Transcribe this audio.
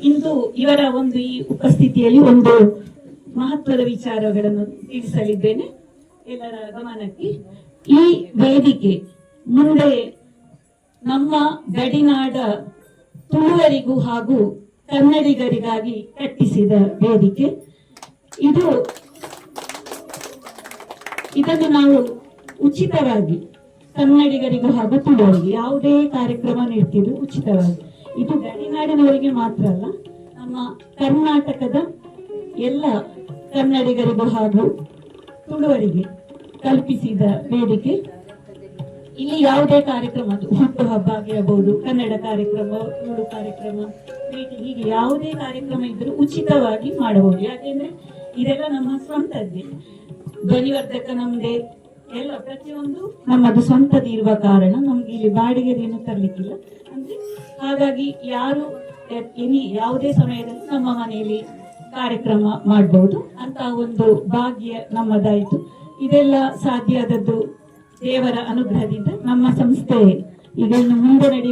ಇಂದು ಇವರ ಒಂದು ಈ ಉಪಸ್ಥಿತಿಯಲ್ಲಿ ಒಂದು ಮಹತ್ವದ ವಿಚಾರಗಳನ್ನು ತಿಳಿಸಲಿದ್ದೇನೆ ಎಲ್ಲರ ಗಮನಕ್ಕೆ. ಈ ವೇದಿಕೆ ಮುಂದೆ ನಮ್ಮ ಗಡಿನಾಡ ತುಳುವರಿಗೂ ಹಾಗೂ ಕನ್ನಡಿಗರಿಗಾಗಿ ಕಟ್ಟಿಸಿದ ವೇದಿಕೆ ಇದು. ಇದನ್ನು ನಾವು ಉಚಿತವಾಗಿ ಕನ್ನಡಿಗರಿಗೂ ಹಾಗೂ ತುಳುವರಿಗೆ ಯಾವುದೇ ಕಾರ್ಯಕ್ರಮ ನೀಡ್ತಿದ್ರು ಉಚಿತವಾಗಿ. ಇದು ಗಡಿನಾಡಿನವರಿಗೆ ಮಾತ್ರ ಅಲ್ಲ, ನಮ್ಮ ಕರ್ನಾಟಕದ ಎಲ್ಲ ಕನ್ನಡಿಗರಿಗೂ ಹಾಗೂ ತುಳುವರಿಗೆ ಕಲ್ಪಿಸಿದ ವೇದಿಕೆ. ಇಲ್ಲಿ ಯಾವುದೇ ಕಾರ್ಯಕ್ರಮ, ಹುಟ್ಟುಹಬ್ಬ ಆಗಿರಬಹುದು, ಕನ್ನಡ ಕಾರ್ಯಕ್ರಮ, ತುಳು ಕಾರ್ಯಕ್ರಮ, ಭೇಟಿ, ಹೀಗೆ ಯಾವುದೇ ಕಾರ್ಯಕ್ರಮ ಇದ್ರೂ ಉಚಿತವಾಗಿ ಮಾಡಬಹುದು. ಯಾಕೆಂದ್ರೆ ಇದೆಲ್ಲ ನಮ್ಮ ಸ್ವಂತದ್ದೇ, ಧ್ವನಿವರ್ಧಕ ನಮ್ದೇ, ಎಲ್ಲ ಪ್ರತಿಯೊಂದು ನಮ್ಮದು ಸ್ವಂತದ್ದು ಇರುವ ಕಾರಣ ನಮ್ಗೆ ಇಲ್ಲಿ ಬಾಡಿಗೆದೇನು ತರ್ಲಿಕ್ಕಿಲ್ಲ ಅಂದ್ರೆ. ಹಾಗಾಗಿ ಯಾರು ಯಾವುದೇ ಸಮಯದಲ್ಲಿ ನಮ್ಮ ಮನೆಯಲ್ಲಿ ಕಾರ್ಯಕ್ರಮ ಮಾಡಬಹುದು ಅಂತ ಒಂದು ಭಾಗ್ಯ ನಮ್ಮದಾಯಿತು. ಇದೆಲ್ಲ ಸಾಧ್ಯ ಆದದ್ದು ದೇವರ ಅನುಗ್ರಹದಿಂದ. ನಮ್ಮ ಸಂಸ್ಥೆ ಈಗ ಇನ್ನು ಮುಂದೆ ನಡೆಯುವ